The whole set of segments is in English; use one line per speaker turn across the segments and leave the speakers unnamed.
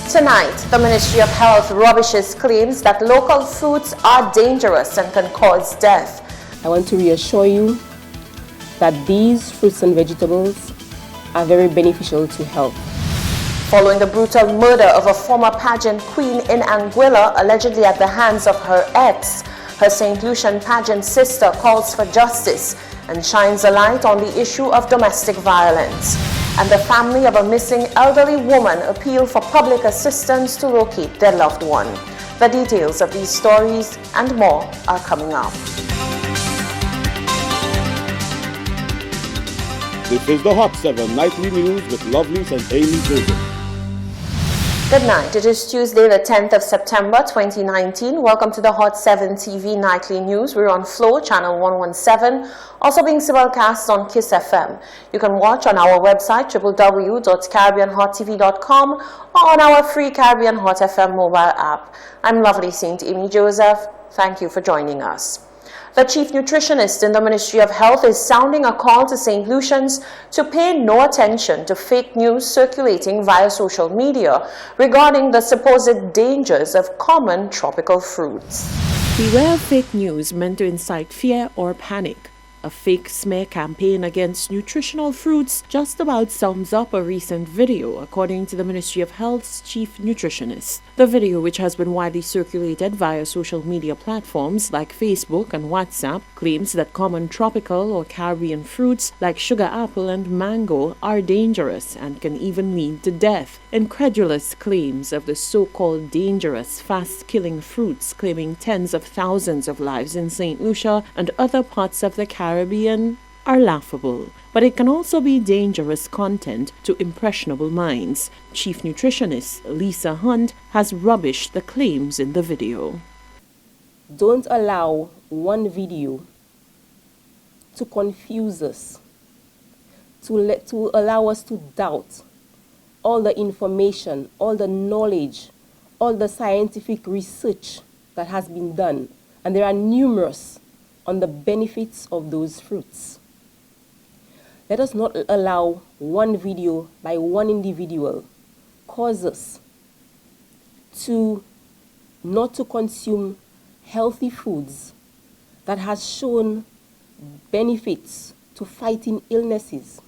Tonight, the Ministry of Health rubbishes claims that local fruits are dangerous and can cause death.
I want to reassure you that these fruits and vegetables are very beneficial to health.
Following the brutal murder of a former pageant queen in Anguilla, allegedly at the hands of her ex, her St. Lucian pageant sister calls for justice and shines a light on the issue of domestic violence. And the family of a missing elderly woman appeal for public assistance to locate their loved one. The details of these stories and more are coming up.
This is the Hot 7 Nightly News with Lovelace and Amy Joseph.
Good night. It is Tuesday, the 10th of September, 2019. Welcome to the Hot 7 TV Nightly News. We're on Flow, channel 117, also being simulcast on KISS FM. You can watch on our website, www.caribbeanhottv.com, or on our free Caribbean Hot FM mobile app. I'm lovely Saint Amy Joseph. Thank you for joining us. The chief nutritionist in the Ministry of Health is sounding a call to St. Lucians to pay no attention to fake news circulating via social media regarding the supposed dangers of common tropical fruits.
Beware of fake news meant to incite fear or panic. A fake smear campaign against nutritional fruits just about sums up a recent video, according to the Ministry of Health's chief nutritionist. The video, which has been widely circulated via social media platforms like Facebook and WhatsApp, claims that common tropical or Caribbean fruits like sugar apple and mango are dangerous and can even lead to death. Incredulous claims of the so-called dangerous, fast-killing fruits claiming tens of thousands of lives in St. Lucia and other parts of the Caribbean are laughable, but it can also be dangerous content to impressionable minds. Chief nutritionist Lisa Hunt has rubbished the claims in the video.
Don't allow one video to confuse us, to allow us to doubt all the information, all the knowledge, all the scientific research that has been done, and there are numerous on the benefits of those fruits. Let us not allow one video by one individual cause us to not to consume healthy foods that has shown benefits to fighting illnesses.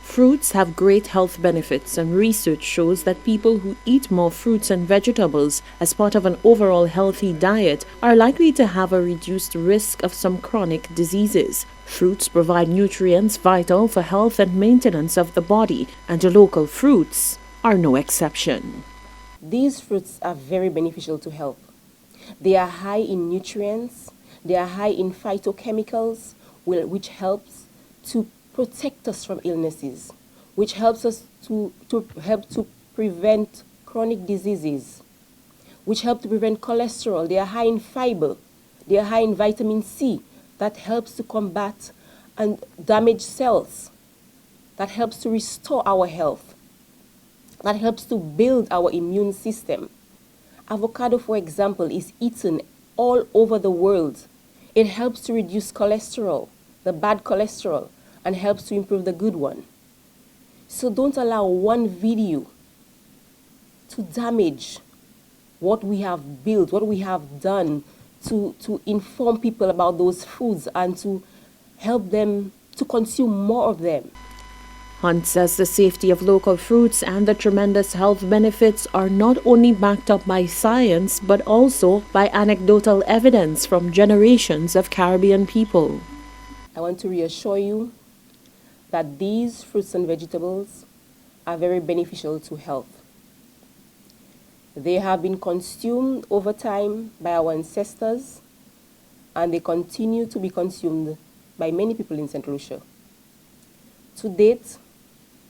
Fruits have great health benefits, and research shows that people who eat more fruits and vegetables as part of an overall healthy diet are likely to have a reduced risk of some chronic diseases. Fruits provide nutrients vital for health and maintenance of the body, and local fruits are no exception.
These fruits are very beneficial to health. They are high in nutrients, they are high in phytochemicals, which helps to protect us from illnesses, which helps us to prevent chronic diseases, which help to prevent cholesterol. They are high in fiber. They are high in vitamin C that helps to combat and damaged cells, that helps to restore our health, that helps to build our immune system. Avocado, for example, is eaten all over the world. It helps to reduce cholesterol, the bad cholesterol, and helps to improve the good one. So don't allow one video to damage what we have built, what we have done to inform people about those foods and to help them to consume more of them.
Hunt says the safety of local fruits and the tremendous health benefits are not only backed up by science, but also by anecdotal evidence from generations of Caribbean people.
I want to reassure you that these fruits and vegetables are very beneficial to health. They have been consumed over time by our ancestors, and they continue to be consumed by many people in St. Lucia. To date,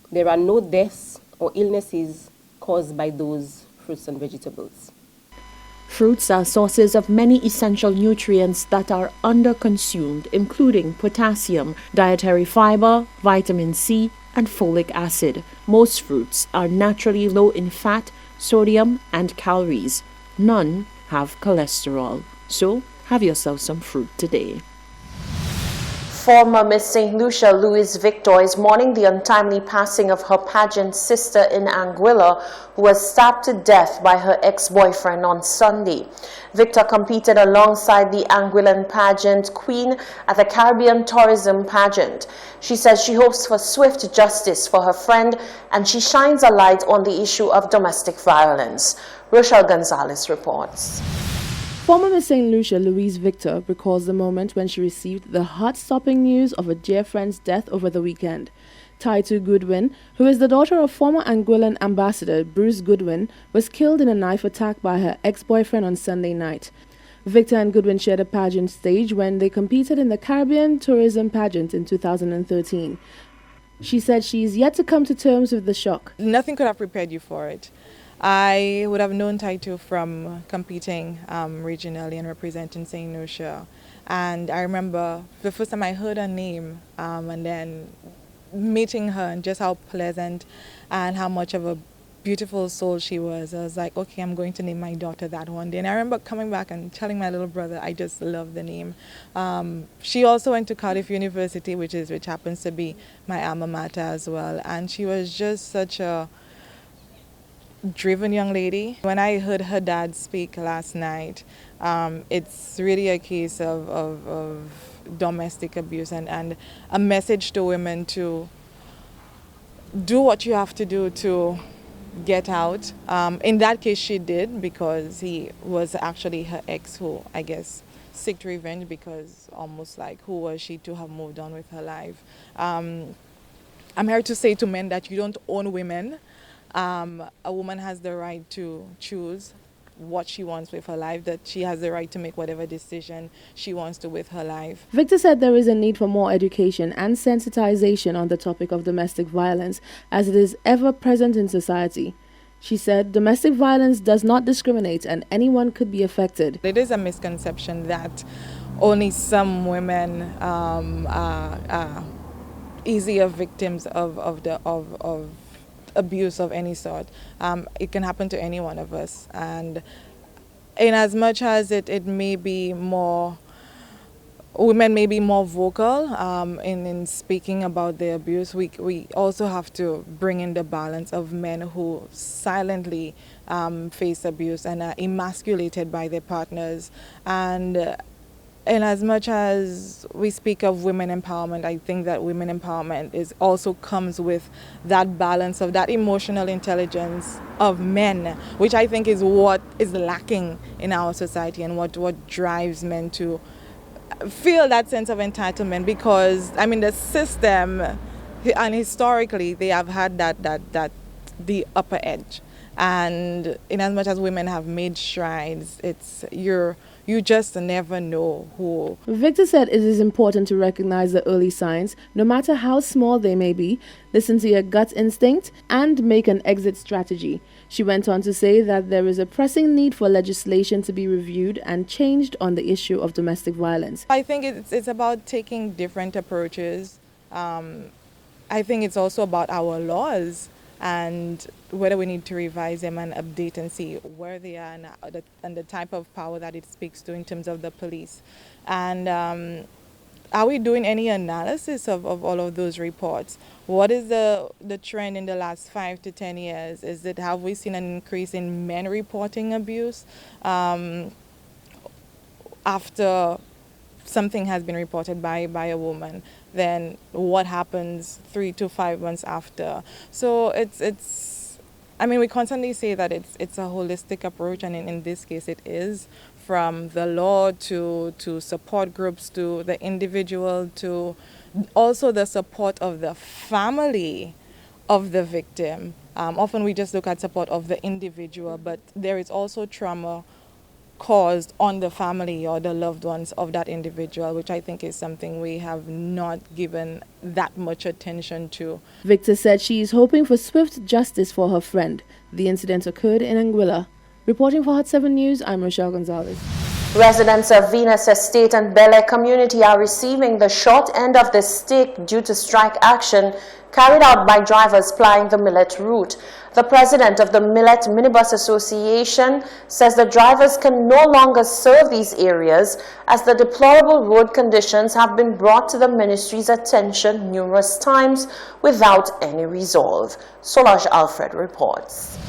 there are no deaths or illnesses caused by those fruits and vegetables.
Fruits are sources of many essential nutrients that are underconsumed, including potassium, dietary fiber, vitamin C, and folic acid. Most fruits are naturally low in fat, sodium, and calories. None have cholesterol. So, have yourself some fruit today.
Former Miss St. Lucia Louise Victor is mourning the untimely passing of her pageant sister in Anguilla, who was stabbed to death by her ex-boyfriend on Sunday. Victor competed alongside the Anguillan pageant queen at the Caribbean Tourism Pageant. She says she hopes for swift justice for her friend, and she shines a light on the issue of domestic violence. Rochelle Gonzalez reports.
Former Miss St. Lucia Louise Victor recalls the moment when she received the heart-stopping news of a dear friend's death over the weekend. Taitu Goodwin, who is the daughter of former Anguillan ambassador Bruce Goodwin, was killed in a knife attack by her ex-boyfriend on Sunday night. Victor and Goodwin shared a pageant stage when they competed in the Caribbean Tourism Pageant in 2013. She said she is yet to come to terms with the shock.
Nothing could have prepared you for it. I would have known Taitu from competing regionally and representing St. Lucia. And I remember the first time I heard her name and then meeting her and just how pleasant and how much of a beautiful soul she was. I was like, okay, I'm going to name my daughter that one day. And I remember coming back and telling my little brother, I just love the name. She also went to Cardiff University, which happens to be my alma mater as well. And she was just such a driven young lady. When I heard her dad speak last night, it's really a case of domestic abuse and a message to women to do what you have to do to get out. In that case, she did, because he was actually her ex who, I guess, sought revenge, because almost like who was she to have moved on with her life. I'm here to say to men that you don't own women. A woman has the right to choose what she wants with her life, that she has the right to make whatever decision she wants to with her life.
Victor said there is a need for more education and sensitization on the topic of domestic violence, as it is ever present in society. She said domestic violence does not discriminate and anyone could be affected.
It is a misconception that only some women are easier victims of abuse of any sort. It can happen to any one of us, and in as much as it may be more, women may be more vocal in speaking about the abuse, we also have to bring in the balance of men who silently face abuse and are emasculated by their partners. And in as much as we speak of women empowerment, I think that women empowerment also comes with that balance of that emotional intelligence of men, which I think is what is lacking in our society and what drives men to feel that sense of entitlement. Because, I mean, the system, and historically, they have had the upper edge. And in as much as women have made strides, you just never know who.
Victor said it is important to recognize the early signs, no matter how small they may be, listen to your gut instinct, and make an exit strategy. She went on to say that there is a pressing need for legislation to be reviewed and changed on the issue of domestic violence.
I think it's about taking different approaches. I think it's also about our laws and whether we need to revise them and update and see where they are and the type of power that it speaks to in terms of the police. And are we doing any analysis of all of those reports? What is the trend in the last 5 to 10 years? Have we seen an increase in men reporting abuse after something has been reported by a woman? Then what happens 3 to 5 months after? So I mean, we constantly say that it's a holistic approach, and in this case it is, from the law to support groups to the individual to also the support of the family of the victim. Often we just look at support of the individual, but there is also trauma caused on the family or the loved ones of that individual, which I think is something we have not given that much attention to.
Victor said she is hoping for swift justice for her friend. The incident occurred in Anguilla. Reporting for Hot 7 News, I'm Rochelle Gonzalez.
Residents of Venus Estate and Bel Air community are receiving the short end of the stick due to strike action carried out by drivers plying the Millet route. The president of the Millet Minibus Association says the drivers can no longer serve these areas as the deplorable road conditions have been brought to the ministry's attention numerous times without any resolve. Solange Alfred reports.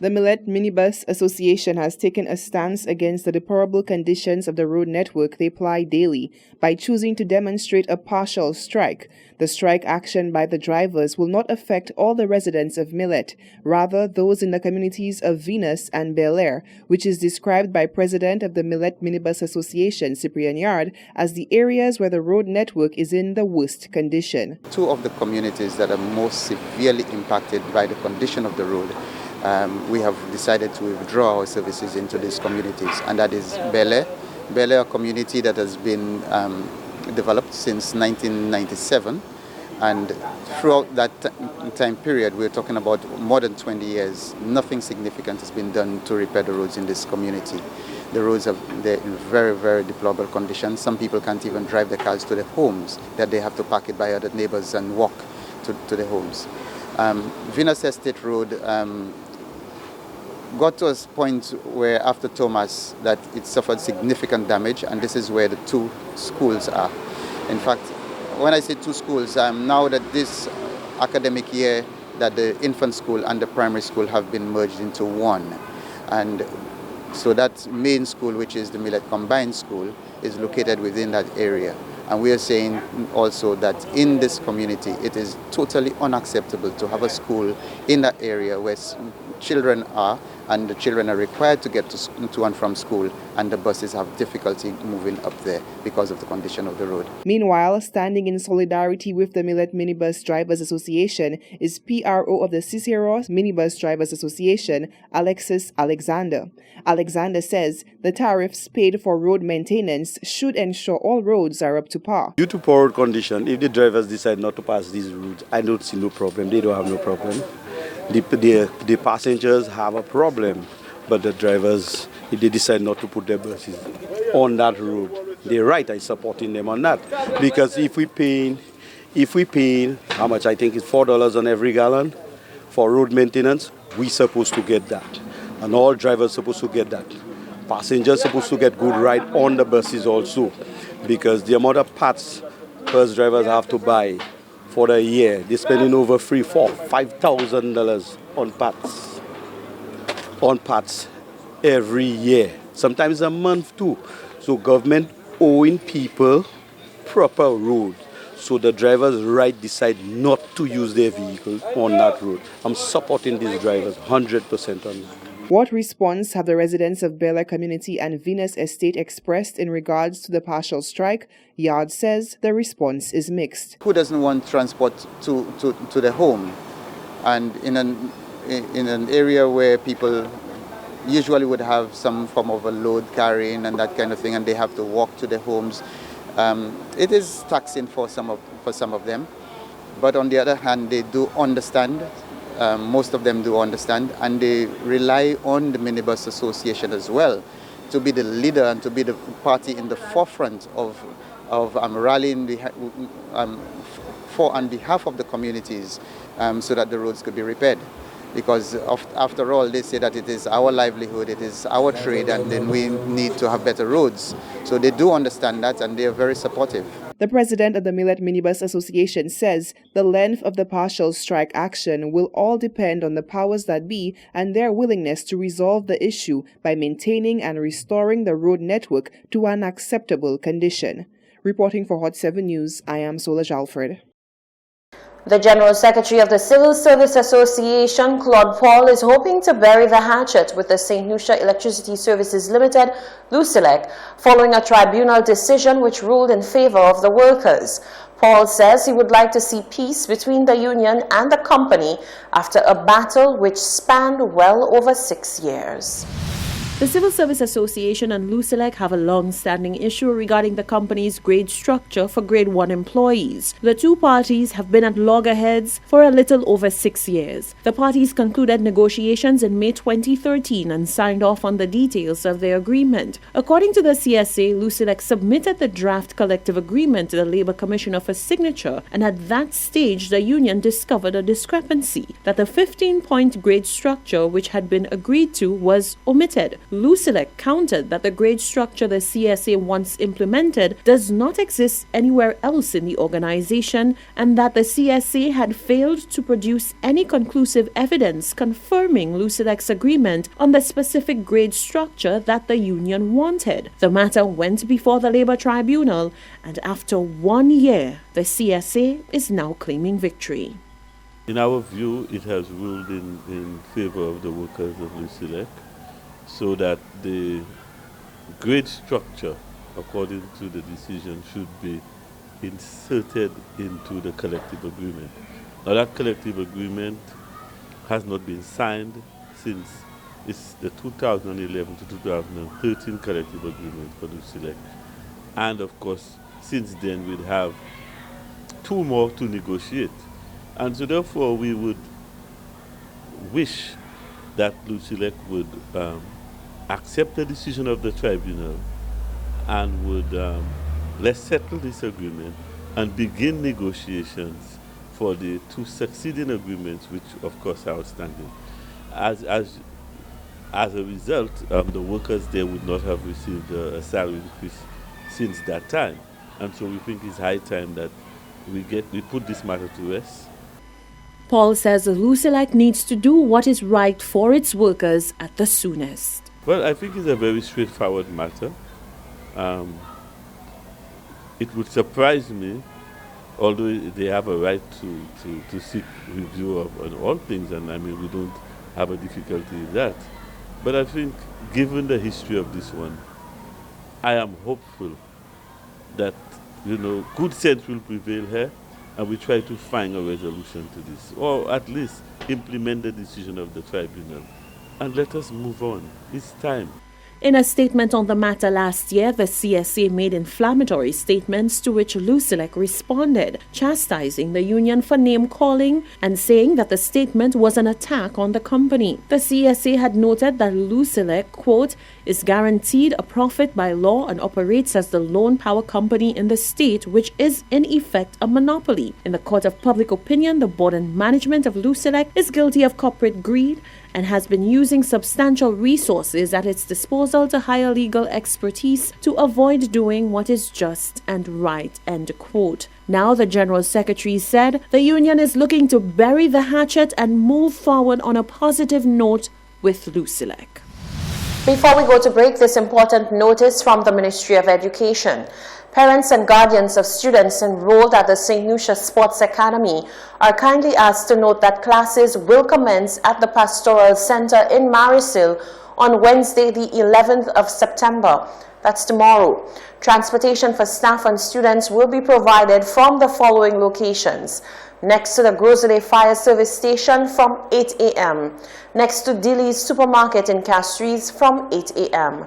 The Millet Minibus Association has taken a stance against the deplorable conditions of the road network they ply daily by choosing to demonstrate a partial strike. The strike action by the drivers will not affect all the residents of Millet, rather those in the communities of Venus and Bel Air, which is described by President of the Millet Minibus Association, Cyprian Yard, as the areas where the road network is in the worst condition.
Two of the communities that are most severely impacted by the condition of the road, we have decided to withdraw our services into these communities, and that is Bel Air. Bel Air, a community that has been developed since 1997, and throughout that time period, we're talking about more than 20 years, nothing significant has been done to repair the roads in this community. The roads they're in very, very deplorable conditions. Some people can't even drive their cars to their homes, that they have to park it by other neighbors and walk to their homes. Venus Estate Road got to a point where after Thomas that it suffered significant damage, and this is where the two schools are. In fact, when I say two schools, now that this academic year that the infant school and the primary school have been merged into one, and so that main school, which is the Millet Combined School, is located within that area. And we are saying also that in this community, it is totally unacceptable to have a school in that area where children are, and the children are required to get to and from school, and the buses have difficulty moving up there because of the condition of the road.
Meanwhile, standing in solidarity with the Millet Minibus Drivers Association is PRO of the Cicero Minibus Drivers Association, Alexis Alexander. Alexander says the tariffs paid for road maintenance should ensure all roads are up to par.
Due to poor road condition, if the drivers decide not to pass these routes, I don't see no problem. They don't have no problem. The passengers have a problem, but the drivers, if they decide not to put their buses on that road, they're right. I'm supporting them on that, because if we pay how much, I think it's $4 on every gallon for road maintenance, we supposed to get that, and all drivers supposed to get that. Passengers supposed to get good ride on the buses also, because the amount of parts bus drivers have to buy for the year, they're spending over $5,000 on parts every year, sometimes a month too. So government owing people proper road, so the drivers decide not to use their vehicles on that road. I'm supporting these drivers 100% on that.
What response have the residents of Bel Air community and Venus Estate expressed in regards to the partial strike? Yard says the response is mixed.
Who doesn't want transport to their home? And in an area where people usually would have some form of a load carrying and that kind of thing, and they have to walk to their homes, it is taxing for some of them. But on the other hand, they do understand. Most of them do understand, and they rely on the Minibus Association as well to be the leader and to be the party in the forefront of rallying for on behalf of the communities, so that the roads could be repaired. Because after all, they say that it is our livelihood, it is our trade, and then we need to have better roads. So they do understand that, and they are very supportive.
The president of the Millet Minibus Association says the length of the partial strike action will all depend on the powers that be and their willingness to resolve the issue by maintaining and restoring the road network to an acceptable condition. Reporting for Hot 7 News, I am Solange Alfred.
The General Secretary of the Civil Service Association, Claude Paul, is hoping to bury the hatchet with the St. Lucia Electricity Services Limited, LUCELEC, following a tribunal decision which ruled in favor of the workers. Paul says he would like to see peace between the union and the company after a battle which spanned well over 6 years.
The Civil Service Association and Lucelec have a long-standing issue regarding the company's grade structure for Grade 1 employees. The two parties have been at loggerheads for a little over 6 years. The parties concluded negotiations in May 2013 and signed off on the details of their agreement. According to the CSA, Lucelec submitted the draft collective agreement to the Labour Commissioner for signature, and at that stage the union discovered a discrepancy, that the 15-point grade structure which had been agreed to was omitted. Lucelec countered that the grade structure the CSA once implemented does not exist anywhere else in the organization, and that the CSA had failed to produce any conclusive evidence confirming Lucelec's agreement on the specific grade structure that the union wanted. The matter went before the Labour Tribunal, and after 1 year, the CSA is now claiming victory.
In our view, it has ruled in favor of the workers of Lucelec, so that the grade structure, according to the decision, should be inserted into the collective agreement. Now that collective agreement has not been signed since it's the 2011 to 2013 collective agreement for Lucelec. And of course, since then we'd have 2 more to negotiate. And so therefore we would wish that Lucelec would accept the decision of the tribunal and would let's settle this agreement and begin negotiations for the 2 succeeding agreements, which of course are outstanding. As a result, the workers there would not have received a salary increase since that time. And so we think it's high time that we put this matter to rest.
Paul says Lucelec needs to do what is right for its workers at the soonest.
Well, I think it's a very straightforward matter. It would surprise me, although they have a right to seek review on all things, and I mean we don't have a difficulty with that. But I think given the history of this one, I am hopeful that good sense will prevail here, and we try to find a resolution to this, or at least implement the decision of the tribunal, and let us move on. It's time.
In a statement on the matter last year, the CSA made inflammatory statements to which Lucelec responded, chastising the union for name-calling and saying that the statement was an attack on the company. The CSA had noted that Lucelec, quote, is guaranteed a profit by law and operates as the lone power company in the state, which is in effect a monopoly. In the court of public opinion, the board and management of Lucelec is guilty of corporate greed and has been using substantial resources at its disposal to hire legal expertise to avoid doing what is just and right, end quote. Now, the General Secretary said the union is looking to bury the hatchet and move forward on a positive note with Lucelec.
Before we go to break, this important notice from the Ministry of Education. Parents and guardians of students enrolled at the St. Lucia Sports Academy are kindly asked to note that classes will commence at the Pastoral Center in Marisil on Wednesday, the 11th of September. That's tomorrow. Transportation for staff and students will be provided from the following locations: next to the Grosley Fire Service Station from 8 a.m., next to Dilly's Supermarket in Castries from 8 a.m.,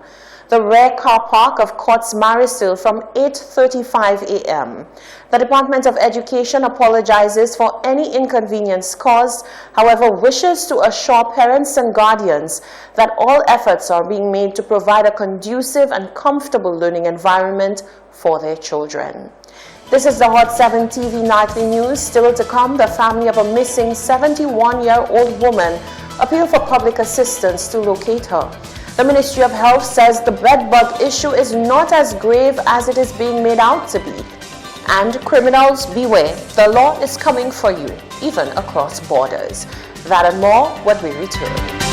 the Rare Car Park of Courts Marisil from 8:35 a.m. The Department of Education apologizes for any inconvenience caused, however wishes to assure parents and guardians that all efforts are being made to provide a conducive and comfortable learning environment for their children. This is the Hot 7 TV Nightly News. Still to come, the family of a missing 71-year-old woman appeal for public assistance to locate her. The Ministry of Health says the bed bug issue is not as grave as it is being made out to be. And criminals, beware, the law is coming for you, even across borders. That and more when we return.